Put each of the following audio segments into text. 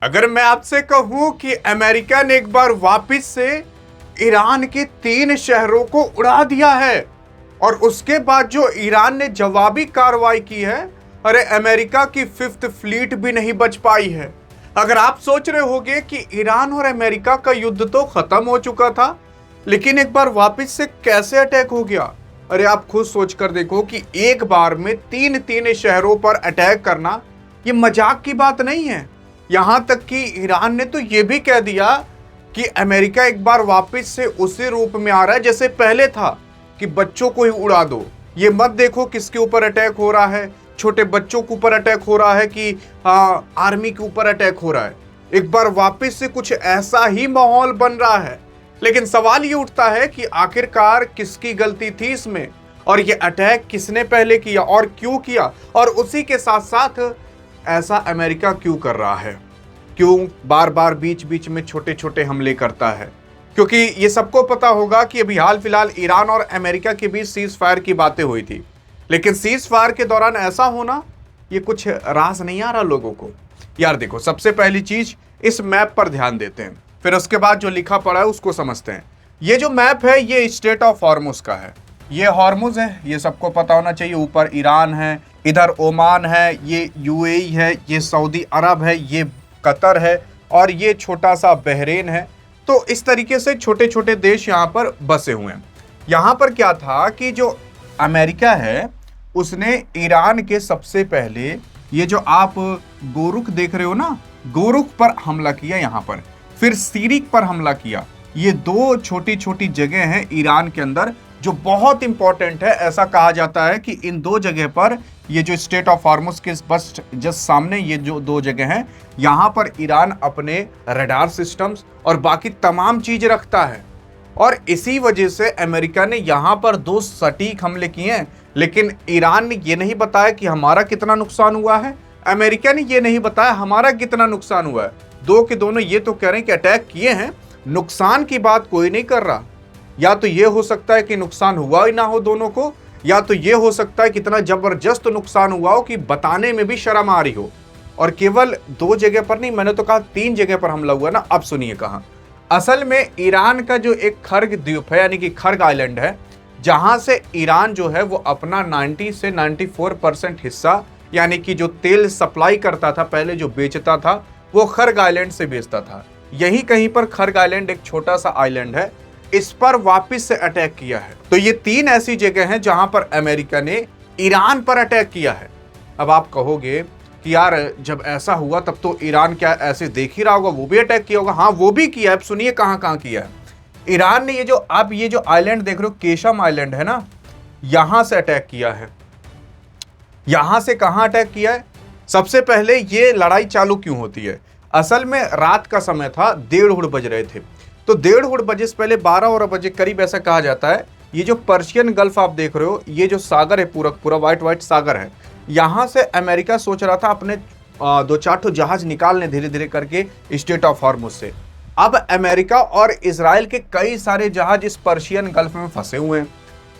अगर मैं आपसे कहूं कि अमेरिका ने एक बार वापस से ईरान के 3 शहरों को उड़ा दिया है और उसके बाद जो ईरान ने जवाबी कार्रवाई की है, अरे अमेरिका की 5th फ्लीट भी नहीं बच पाई है। अगर आप सोच रहे होंगे कि ईरान और अमेरिका का युद्ध तो खत्म हो चुका था, लेकिन एक बार वापस से कैसे अटैक हो गया। अरे आप खुद सोच कर देखो कि एक बार में 3 शहरों पर अटैक करना ये मजाक की बात नहीं है। यहां तक कि ईरान ने तो ये भी कह दिया कि अमेरिका एक बार वापस से उसी रूप में आ रहा है जैसे पहले था, कि बच्चों को ही उड़ा दो। ये मत देखो किसके ऊपर अटैक हो रहा है, छोटे बच्चों के ऊपर अटैक हो रहा है कि आर्मी के ऊपर अटैक हो रहा है। एक बार वापस से कुछ ऐसा ही माहौल बन रहा है। लेकिन सवाल ये उठता है कि आखिरकार किसकी गलती थी इसमें, और ये अटैक किसने पहले किया और क्यों किया, और उसी के साथ साथ ऐसा अमेरिका क्यों कर रहा है, क्यों बार बार बीच बीच में छोटे छोटे हमले करता है। क्योंकि ये सबको पता होगा कि अभी हाल फिलहाल ईरान और अमेरिका के बीच सीज फायर की बातें हुई थी, लेकिन सीज फायर के दौरान ऐसा होना ये कुछ रास नहीं आ रहा लोगों को। यार देखो, सबसे पहली चीज इस मैप पर ध्यान देते हैं, फिर उसके बाद जो लिखा पड़ा है उसको समझते हैं। ये जो मैप है ये स्टेट ऑफ हॉर्मुज का है। ये हॉर्मुज है, ये सबको पता होना चाहिए। ऊपर ईरान है, इधर ओमान है, ये यूएई है, ये सऊदी अरब है, ये कतर है, और ये छोटा सा बहरेन है। तो इस तरीके से छोटे छोटे देश यहाँ पर बसे हुए हैं। यहाँ पर क्या था कि जो अमेरिका है उसने ईरान के सबसे पहले ये जो आप गोरुख देख रहे हो ना, गोरुख पर हमला किया, यहाँ पर फिर सीरिक पर हमला किया। ये 2 छोटी छोटी जगह हैं ईरान के अंदर जो बहुत इंपॉर्टेंट है। ऐसा कहा जाता है कि इन 2 जगह पर, ये जो स्टेट ऑफ हॉर्मुज के बस जस्ट सामने ये जो 2 जगह हैं, यहाँ पर ईरान अपने रडार सिस्टम्स और बाकी तमाम चीज रखता है। और इसी वजह से अमेरिका ने यहाँ पर 2 सटीक हमले किए हैं। लेकिन ईरान ने ये नहीं बताया कि हमारा कितना नुकसान हुआ है, अमेरिका ने ये नहीं बताया हमारा कितना नुकसान हुआ है। 2 के दोनों ये तो कह रहे हैं कि अटैक किए हैं, नुकसान की बात कोई नहीं कर रहा। या तो ये हो सकता है कि नुकसान हुआ ही ना हो दोनों को, या तो ये हो सकता है कि इतना जबरदस्त नुकसान हुआ हो कि बताने में भी शर्म आ रही हो। और केवल 2 जगह पर नहीं, मैंने तो कहा 3 जगह पर हमला हुआ ना। अब सुनिए कहां। असल में ईरान का जो एक खर्ग द्वीप है, यानी कि खर्ग आइलैंड है, जहां से ईरान जो है वो अपना 90 से 94% हिस्सा, यानी कि जो तेल सप्लाई करता था पहले, जो बेचता था, वो खर्ग आइलैंड से बेचता था। यही कहीं पर खर्ग आइलैंड एक छोटा सा आइलैंड है, इस पर वापस से अटैक किया है। तो ये 3 ऐसी जगह हैं जहां पर अमेरिका ने ईरान पर अटैक किया है। अब आप कहोगे कि यार जब ऐसा हुआ तब तो ईरान क्या ऐसे देख ही रहा होगा, वो भी अटैक किया होगा। हाँ, वो भी किया है। अब सुनिए कहां कहां किया है ईरान ने। ये जो आइलैंड देख रहे हो, केशम आइलैंड है ना, यहां से अटैक किया है। यहां से कहां अटैक किया है? सबसे पहले ये लड़ाई चालू क्यों होती है? असल में रात का समय था, 1:30 बज रहे थे। तो 1:30 बजे से पहले 12 बजे करीब, ऐसा कहा जाता है, ये जो पर्शियन गल्फ आप देख रहे हो, ये जो सागर है पूरा पूरा व्हाइट सागर है, यहां से अमेरिका सोच रहा था अपने 2-4 जहाज निकालने धीरे धीरे करके स्टेट ऑफ हॉर्मुज से। अब अमेरिका और इजराइल के कई सारे जहाज इस पर्शियन गल्फ में फंसे हुए हैं।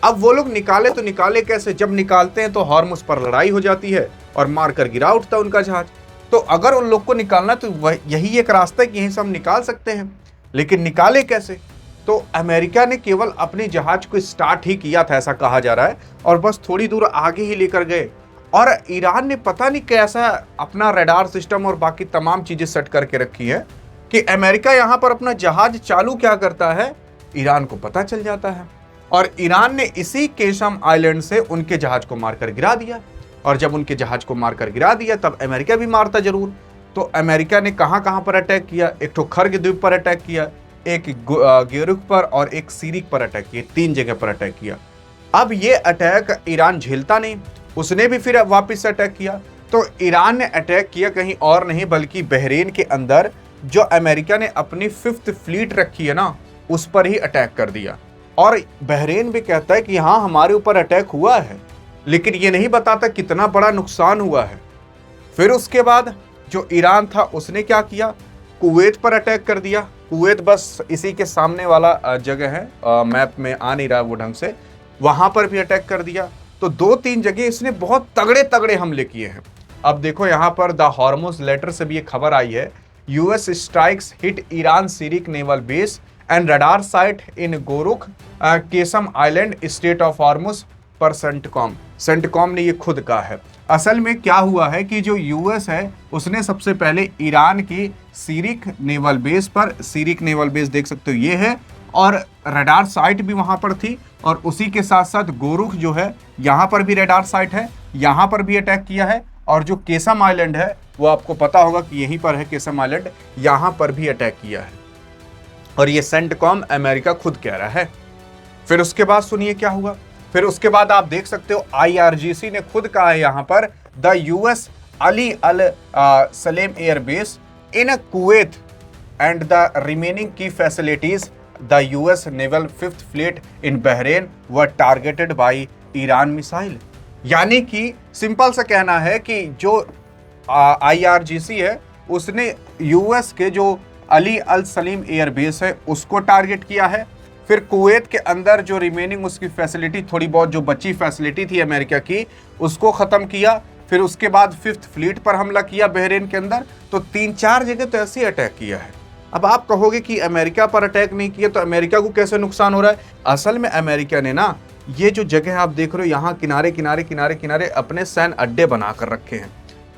अब वो लोग निकाले तो निकाले कैसे? जब निकालते हैं तो हॉर्मुज पर लड़ाई हो जाती है और मारकर गिरा उठता है उनका जहाज। तो अगर उन लोग को निकालना तो यही एक रास्ता है कि यहीं से हम निकाल सकते हैं, लेकिन निकाले कैसे? तो अमेरिका ने केवल अपने जहाज को स्टार्ट ही किया था, ऐसा कहा जा रहा है, और बस थोड़ी दूर आगे ही लेकर गए। और ईरान ने पता नहीं कैसा अपना रडार सिस्टम और बाकी तमाम चीजें सेट करके रखी है कि अमेरिका यहां पर अपना जहाज चालू क्या करता है, ईरान को पता चल जाता है। और ईरान ने इसी केशम आइलैंड से उनके जहाज को मारकर गिरा दिया। और जब उनके जहाज को मारकर गिरा दिया तब अमेरिका भी मारता जरूर। तो अमेरिका ने कहां कहां पर अटैक किया? एक तो खर्ग द्वीप पर अटैक किया, एक गेरुक पर, और एक सीरिक पर अटैक किया। 3 जगह पर अटैक किया। अब ये अटैक ईरान झेलता नहीं, उसने भी फिर वापस से अटैक किया। तो ईरान ने अटैक किया कहीं और नहीं बल्कि बहरेन के अंदर जो अमेरिका ने अपनी 5th फ्लीट रखी है ना, उस पर ही अटैक कर दिया। और बहरेन भी कहता है कि हाँ हमारे ऊपर अटैक हुआ है, लेकिन ये नहीं बताता कितना बड़ा नुकसान हुआ है। फिर उसके बाद जो ईरान था उसने क्या किया? कुवैत पर अटैक कर दिया। कुवैत बस इसी के सामने वाला जगह है, मैप में आ नहीं रहा वो ढंग से, वहां पर भी अटैक कर दिया। तो 2-3 जगह इसने बहुत तगड़े तगड़े हमले किए हैं। अब देखो यहाँ पर द हॉर्मुज लेटर से भी ये खबर आई है US strikes hit Iran Sirik naval base and radar site in गोरुख Qeshm island strait of Hormuz पर सेंटकॉम ने ये खुद कहा है। असल में क्या हुआ है कि जो यूएस है उसने सबसे पहले ईरान की सीरिक नेवल बेस पर, सीरिक नेवल बेस देख सकते हो ये है, और रडार साइट भी वहां पर थी, और उसी के साथ साथ गोरुख जो है यहाँ पर भी रडार साइट है, यहाँ पर भी अटैक किया है, और जो केसम आइलैंड है वो आपको पता होगा कि यहीं पर है केसम आइलैंड, यहाँ पर भी अटैक किया है, और ये सेंटकॉम अमेरिका खुद कह रहा है। फिर उसके बाद सुनिए क्या हुआ। फिर उसके बाद आप देख सकते हो IRGC ने खुद कहा है यहाँ पर the US Ali Al Salem airbase in Kuwait and the remaining की facilities the US naval 5th fleet in Bahrain were targeted by Iran missile. यानी कि सिंपल सा कहना है कि जो IRGC है उसने यूएस के जो अली अल सलीम एयरबेस है उसको टारगेट किया है। फिर कुवैत के अंदर जो रिमेनिंग उसकी फैसिलिटी, थोड़ी बहुत जो बची फैसिलिटी थी अमेरिका की, उसको ख़त्म किया। फिर उसके बाद 5th फ्लीट पर हमला किया बहरेन के अंदर। तो 3-4 जगह तो ऐसे अटैक किया है। अब आप कहोगे कि अमेरिका पर अटैक नहीं किया तो अमेरिका को कैसे नुकसान हो रहा है। असल में अमेरिका ने ना ये जो जगह आप देख रहे हो यहाँ किनारे किनारे किनारे किनारे अपने सैन्य अड्डे बना कर रखे हैं,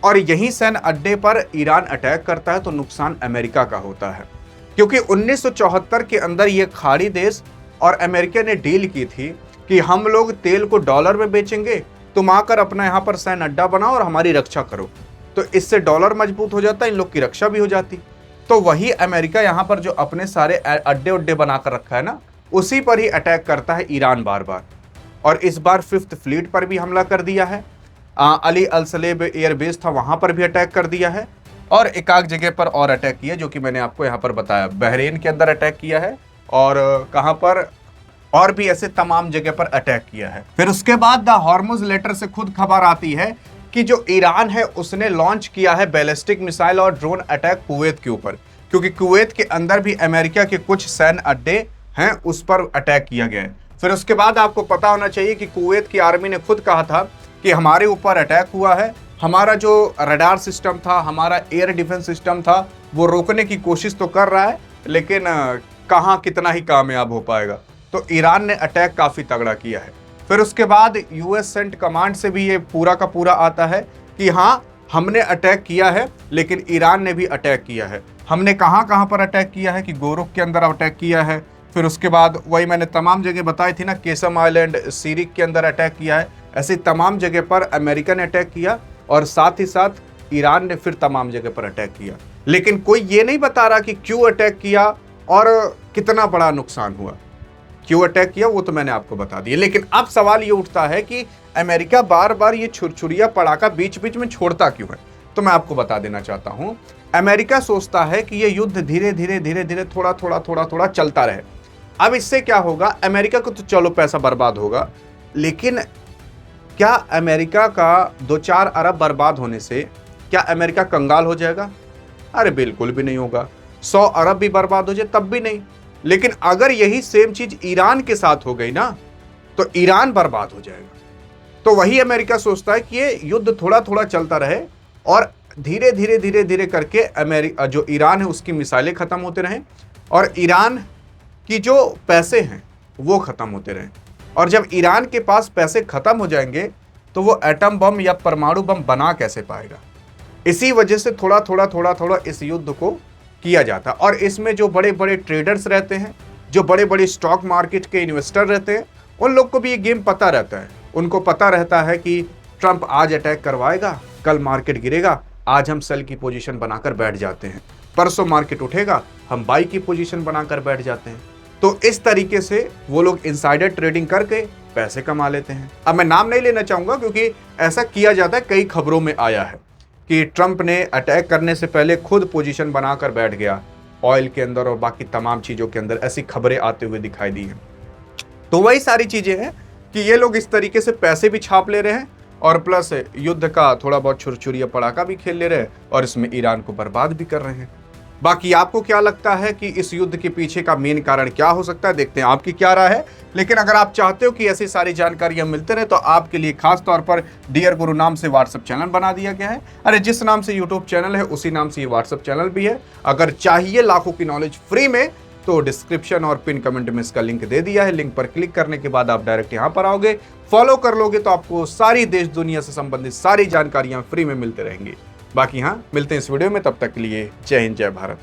और यही सैन्य अड्डे पर ईरान अटैक करता है तो नुकसान अमेरिका का होता है। क्योंकि 1974 के अंदर ये खाड़ी देश और अमेरिका ने डील की थी कि हम लोग तेल को डॉलर में बेचेंगे, तुम आकर अपना यहाँ पर सैन्य अड्डा बनाओ और हमारी रक्षा करो। तो इससे डॉलर मजबूत हो जाता, इन लोग की रक्षा भी हो जाती। तो वही अमेरिका यहाँ पर जो अपने सारे अड्डे उड्डे बनाकर रखा है ना, उसी पर ही अटैक करता है ईरान बार बार। और इस बार 5th फ्लीट पर भी हमला कर दिया है। अली अल सलेब एयरबेस था, वहां पर भी अटैक कर दिया है, और एक आध जगह पर और अटैक किया जो कि मैंने आपको यहाँ पर बताया। बहरेन के अंदर अटैक किया है, और कहाँ पर, और भी ऐसे तमाम जगह पर अटैक किया है। फिर उसके बाद द हॉर्मुज लेटर से खुद खबर आती है कि जो ईरान है उसने लॉन्च किया है बैलिस्टिक मिसाइल और ड्रोन अटैक कुवैत के ऊपर, क्योंकि कुवैत के अंदर भी अमेरिका के कुछ सैन्य अड्डे हैं, उस पर अटैक किया गया है। फिर उसके बाद आपको पता होना चाहिए कि कुवैत की आर्मी ने खुद कहा था कि हमारे ऊपर अटैक हुआ है, हमारा जो रडार सिस्टम था, हमारा एयर डिफेंस सिस्टम था, वो रोकने की कोशिश तो कर रहा है, लेकिन कहाँ कितना ही कामयाब हो पाएगा। तो ईरान ने अटैक काफ़ी तगड़ा किया है। फिर उसके बाद यूएस सेंट कमांड से भी ये पूरा का पूरा आता है कि हाँ हमने अटैक किया है, लेकिन ईरान ने भी अटैक किया है। हमने कहाँ कहाँ पर अटैक किया है कि गोरुख के अंदर अटैक किया है। फिर उसके बाद वही मैंने तमाम जगह बताई थी ना, केसम आइलैंड, सीरिक के अंदर अटैक किया है। ऐसे तमाम जगह पर अमेरिका ने अटैक किया, और साथ ही साथ ईरान ने फिर तमाम जगह पर अटैक किया। लेकिन कोई ये नहीं बता रहा कि क्यों अटैक किया और कितना बड़ा नुकसान हुआ। क्यों अटैक किया वो तो मैंने आपको बता दिया। लेकिन अब सवाल ये उठता है कि अमेरिका बार बार ये छुरछुरिया पड़ाका बीच बीच में छोड़ता क्यों है। तो मैं आपको बता देना चाहता हूं, अमेरिका सोचता है कि ये युद्ध धीरे धीरे धीरे धीरे थोड़ा थोड़ा थोड़ा थोड़ा चलता रहे। अब इससे क्या होगा, अमेरिका को तो चलो पैसा बर्बाद होगा, लेकिन क्या अमेरिका का 2-4 अरब बर्बाद होने से क्या अमेरिका कंगाल हो जाएगा? अरे बिल्कुल भी नहीं होगा। 100 अरब भी बर्बाद हो जाए तब भी नहीं। लेकिन अगर यही सेम चीज ईरान के साथ हो गई ना, तो ईरान बर्बाद हो जाएगा। तो वही अमेरिका सोचता है कि ये युद्ध थोड़ा थोड़ा चलता रहे, और धीरे धीरे धीरे धीरे करके अमेरिका जो ईरान है उसकी मिसाइलें खत्म होते रहें, और ईरान की जो पैसे हैं वो खत्म होते रहें। और जब ईरान के पास पैसे खत्म हो जाएंगे तो वो एटम बम या परमाणु बम बना कैसे पाएगा। इसी वजह से थोड़ा थोड़ा थोड़ा थोड़ा इस युद्ध को किया जाता। और इसमें जो बड़े बड़े ट्रेडर्स रहते हैं, जो बड़े बड़े स्टॉक मार्केट के इन्वेस्टर रहते हैं, उन लोग को भी ये गेम पता रहता है। उनको पता रहता है कि ट्रंप आज अटैक करवाएगा, कल मार्केट गिरेगा, आज हम सेल की पोजीशन बनाकर बैठ जाते हैं, परसों मार्केट उठेगा, हम बाई की पोजीशन बनाकर बैठ जाते हैं। तो इस तरीके से वो लोग इनसाइडर ट्रेडिंग करके पैसे कमा लेते हैं। अब मैं नाम नहीं लेना चाहूंगा क्योंकि ऐसा किया जाता है, कई खबरों में आया है कि ट्रंप ने अटैक करने से पहले खुद पोजीशन बनाकर बैठ गया ऑयल के अंदर और बाकी तमाम चीज़ों के अंदर, ऐसी खबरें आते हुए दिखाई दी हैं। तो वही सारी चीज़ें हैं कि ये लोग इस तरीके से पैसे भी छाप ले रहे हैं और प्लस युद्ध का थोड़ा बहुत छुरछुरिया पड़ाका भी खेल ले रहे हैं और इसमें ईरान को बर्बाद भी कर रहे हैं। बाकी आपको क्या लगता है कि इस युद्ध के पीछे का मेन कारण क्या हो सकता है, देखते हैं आपकी क्या राय है। लेकिन अगर आप चाहते हो कि ऐसी सारी जानकारियां मिलते रहे तो आपके लिए खास तौर पर डियर गुरु नाम से व्हाट्सएप चैनल बना दिया गया है। अरे जिस नाम से यूट्यूब चैनल है उसी नाम से ये व्हाट्सएप चैनल भी है। अगर चाहिए लाखों की नॉलेज फ्री में तो डिस्क्रिप्शन और पिन कमेंट में इसका लिंक दे दिया है। लिंक पर क्लिक करने के बाद आप डायरेक्ट यहां पर आओगे, फॉलो कर लोगे तो आपको सारी देश दुनिया से संबंधित सारी जानकारियां फ्री में मिलते रहेंगी। बाकी हाँ, मिलते हैं इस वीडियो में, तब तक के लिए जय हिंद जय भारत।